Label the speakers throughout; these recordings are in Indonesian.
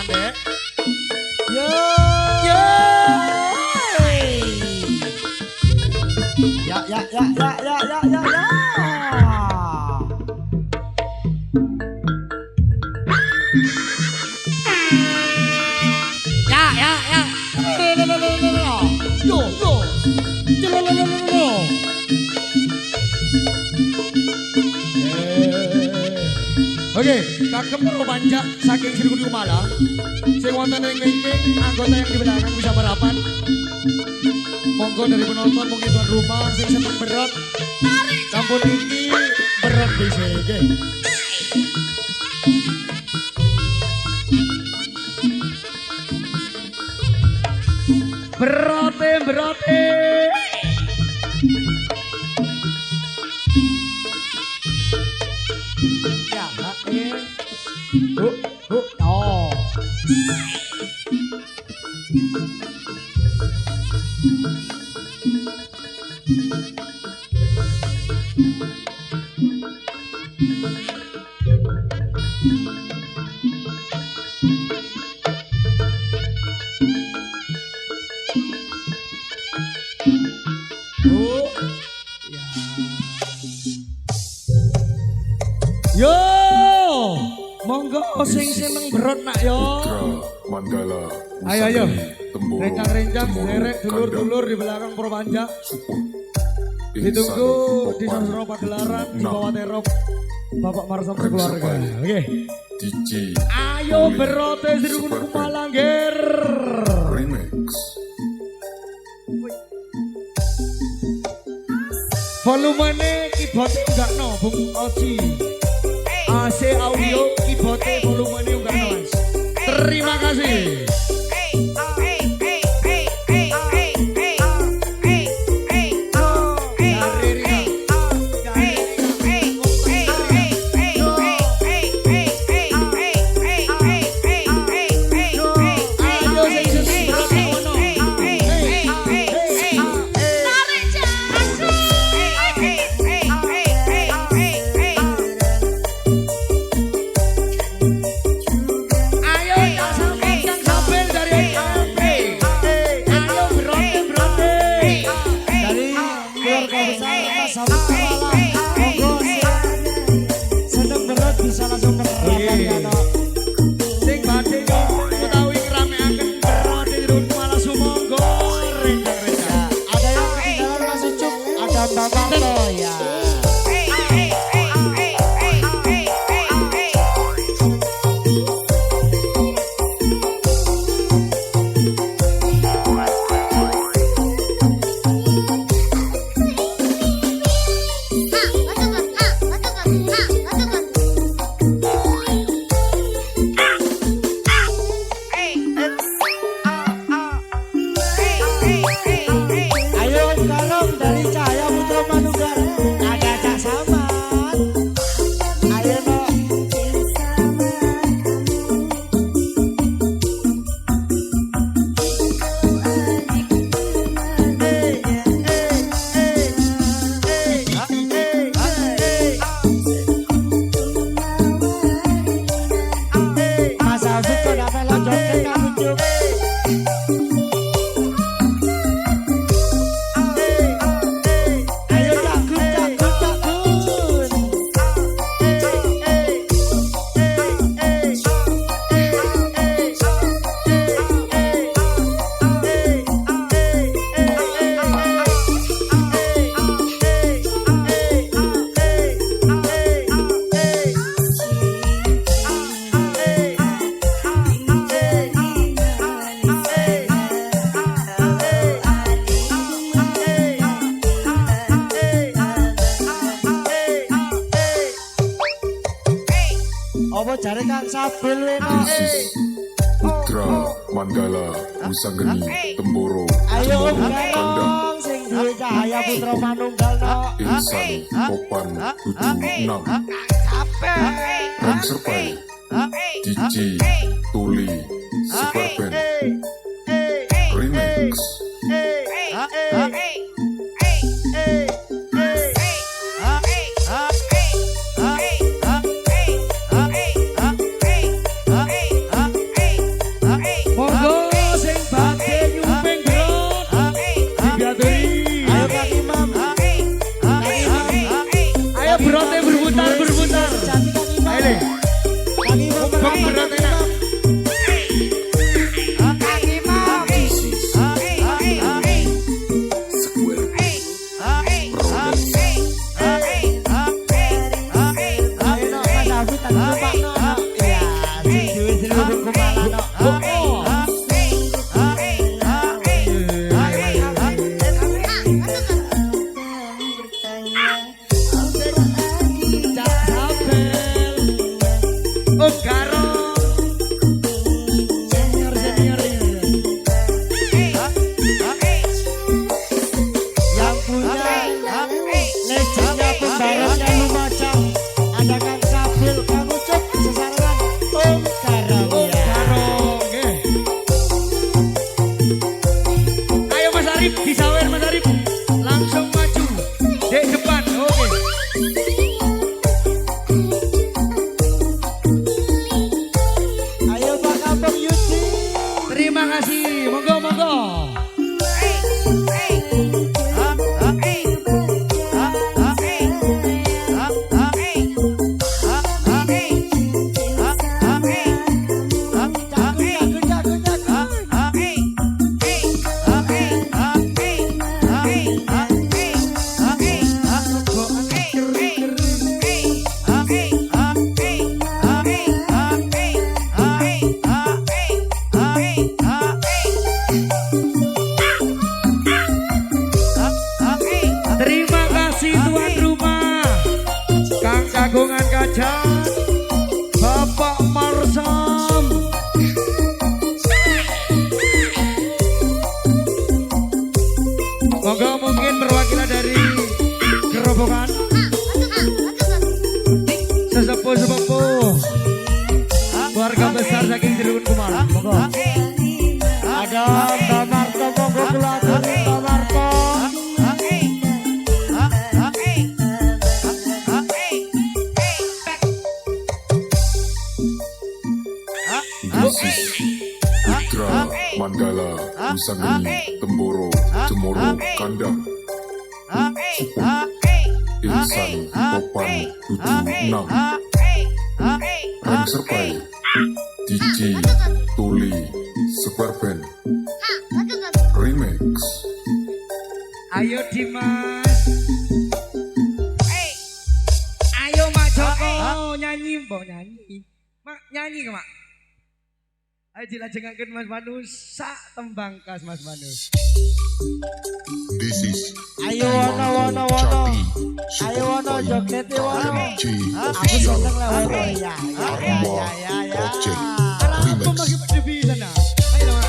Speaker 1: Dek.
Speaker 2: Yo.
Speaker 1: Yo.
Speaker 2: Ya.
Speaker 1: Yo. Oke, kagem para panjak saking Sri Kudu Malang. Sing wonten ing wing-wing anggota yang di belakang bisa merapat. Monggo dari penonton mungkin tuan rumah sing seneng berat. Sampun iki berat bisa nggih. Berote. Ya, oh. Yo, monggo sing seneng berot nak yo.
Speaker 3: Manggala.
Speaker 1: Ayo. Rencang-rencang, derek dulur-dulur di belakang Pro Panjak. Ditunggu di Sosro Pagelaran di bawah terop Bapak Marsam sekeluarga. Oke. Ayo berote Sri Kudu Malang ger.
Speaker 3: Remix.
Speaker 1: Volumene keyboard enggak no Bung Oci. AC audio keyboard volumene enggak no. Terima kasih.
Speaker 3: This is Putra Manggala Wisanggeni Temboro
Speaker 2: Ayo
Speaker 3: Kandang
Speaker 2: sing duwe cahaya putra manunggal no.
Speaker 3: Insan Popan Kudu 6 Dan Serpai DJ Tuli Superband Remix.
Speaker 1: Mumpung berat enak.
Speaker 3: Square
Speaker 2: Ayo no Mas David tak lupa no. Ya, seru kumalan no.
Speaker 1: Oh Garo. Senior
Speaker 2: Yang punya legendnya pembalapnya Lumajang. Ada Kang Sabil, Kang Ucup, sesarengan Om Garong
Speaker 1: Oh
Speaker 2: ya.
Speaker 1: Garo. Nggih. Ayo Mas Arif disawer Mas Arif. Langsung maju. Dek depan. Oke.
Speaker 2: Ayo Pak Kampung Yudi.
Speaker 1: Terima kasih. Monggo monggo. Terima kasih tuan rumah Kang Kagungan Kaca Bapak Marsam. Monggo mungkin perwakilan dari gerobongan sesepuh-sepuh keluarga besar saking Cirebon Kumala. Monggo.
Speaker 2: Ada Mbak Marto, monggo kula aturi Mbak Marto.
Speaker 3: This is Putra Mandala Usangeni Temboro Cemoro Kandang Insan Topan 76 Rem Serpai DJ Tuli Square Band Remix.
Speaker 1: Ayo Dimas. Ayo Mak Joko nyanyi, mbok nyanyi. Mak nyanyi ke Mak? Ayo dilajengaken Mas Manus sak tembang khas Mas Manus.
Speaker 3: This is
Speaker 2: Ayo wono. Ayo wono jogete wono.
Speaker 3: MJ
Speaker 2: Aku
Speaker 3: Official
Speaker 2: seneng lah wono ya.
Speaker 3: Armua Project
Speaker 1: Apa
Speaker 3: Remix.
Speaker 1: masih pada bisa nah? Ayo Mak.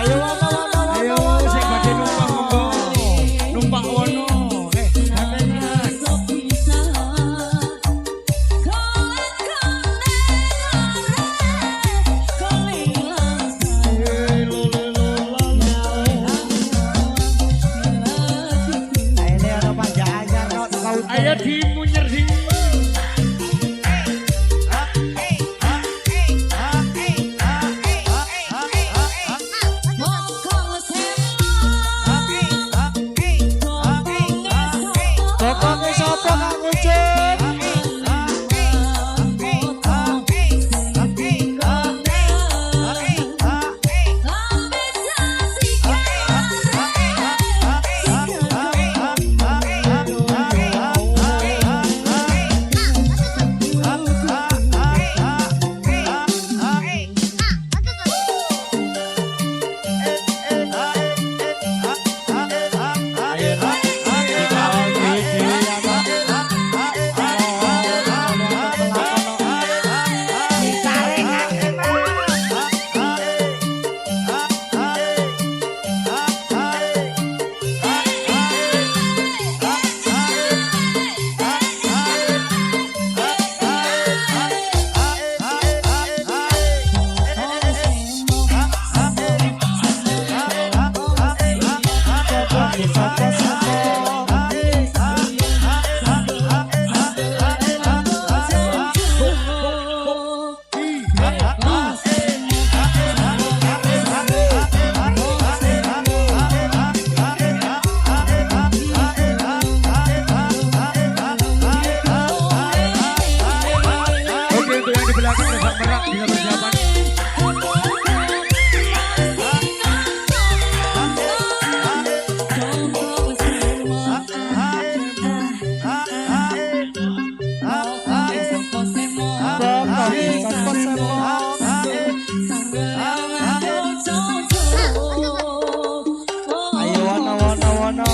Speaker 1: Ayo, Mak.
Speaker 2: Ayo wono.
Speaker 1: Ayo, sing badhe numpang monggo. Numpak wono. Sampeyan.
Speaker 2: Ini ada panjangannya kau.
Speaker 1: Ayo dimunyer di.
Speaker 2: Pokoknya sopo Kang Ucup.
Speaker 1: Bisa persiapan.
Speaker 2: Ayo wana sukses wana.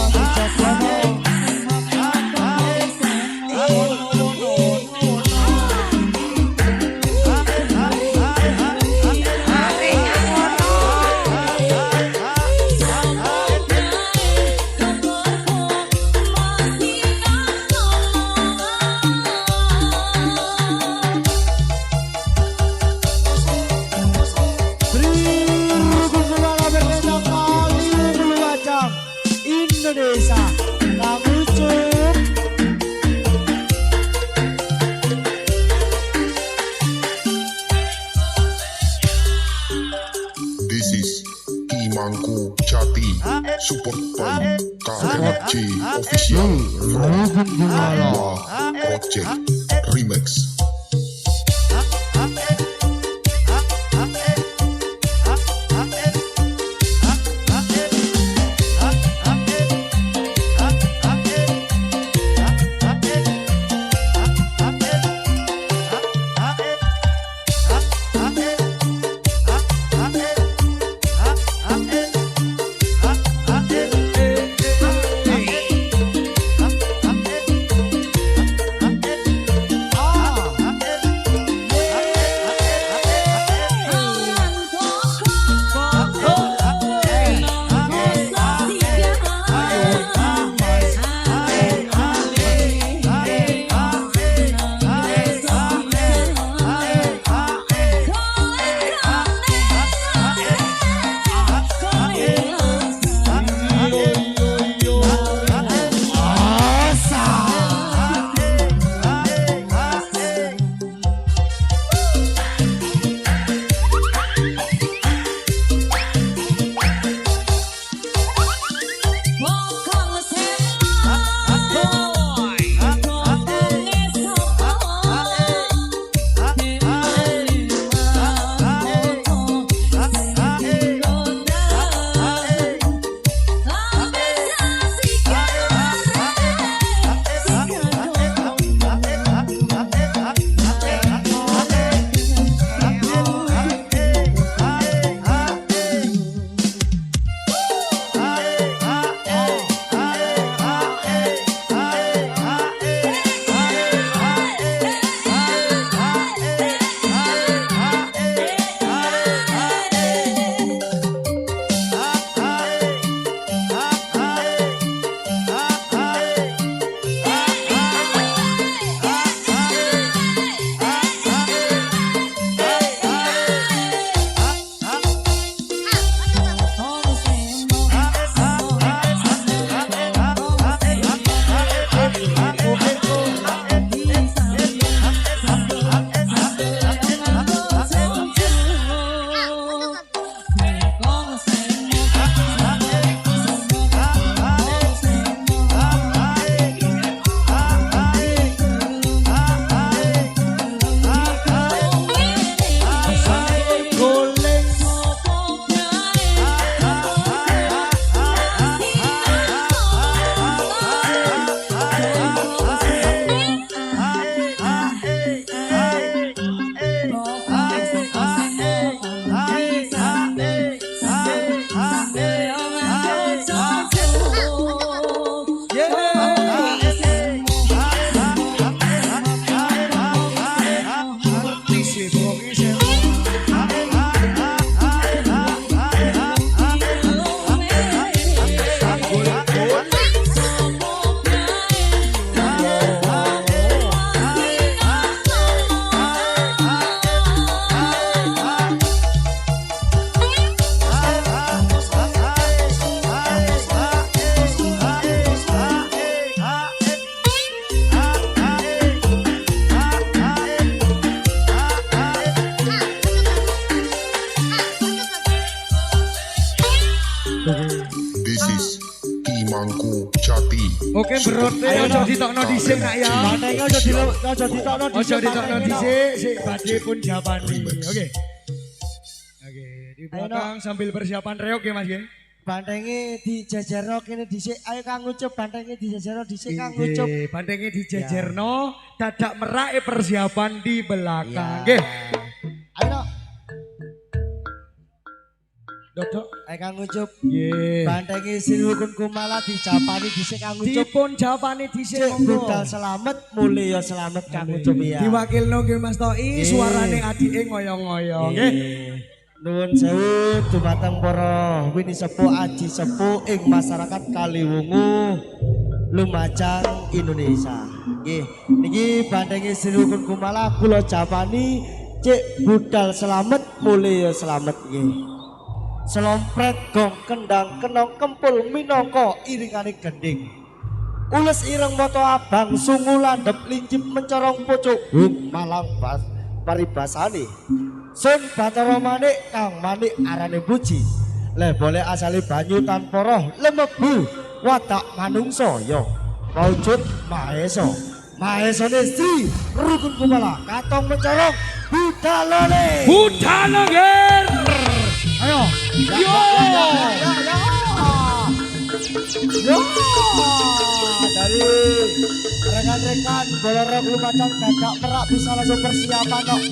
Speaker 2: Indonesia, kamu cukup.
Speaker 3: This is Imangku Jati, support by KRJ Official from Wah Project Remix.
Speaker 1: berote aja ditokno dhisik nak ya.
Speaker 2: Bantengnya aja ditokno
Speaker 1: Ojo ditokno dhisik, sik badhe pun japani. Oke. Oke, di belakang sambil persiapan reok ya Mas ya.
Speaker 2: Bantengnya dijejerno kene dhisik. Ayo Kang Ucup bantengnya dijejerno dhisik Kang Ucup.
Speaker 1: Bantengnya dijejerno, dadak merake persiapan di belakang. Nggih.
Speaker 2: Ayo no.
Speaker 1: Dodok.
Speaker 2: Ayo Kang Ucup.
Speaker 1: Nggih.
Speaker 2: Bantengnya Sirukun Kumala dijapani dhisik Kang Ucup.
Speaker 1: Dipun japani dhisik
Speaker 2: Cek
Speaker 1: monggo.
Speaker 2: budal selamat, mulya selamat Kang Ucup ya.
Speaker 1: Diwakilno nggih Mas Toi, suarane adike ngoyong-ngoyong nggih.
Speaker 2: Nuwun sewu dumateng para wini sepuh aji sepuh ing masyarakat Kaliwungu Lumajang Indonesia. Nggih, niki bantenge Sirukun Kumala kula japani cek budal selamat mulya selamat nggih. Selompret gong kendang kenong kempul minangka iringane gending. Ules ireng moto abang sungu landhep lincip mencorong pucuk malang paribasane. Sun Bathara Manik Kang Manik arane puji. Le boleh asale banyu tanpa roh lemebu watak manungsa ya. Maujud Mahesa. Mahesane Sri Rukun Kumala katong mencorong budalane.
Speaker 1: Budal nggih. Ayo. Yo.
Speaker 2: Yo. Dari rekan-rekan bola rock Lumajang dadak merak bisa langsung persiapan kok.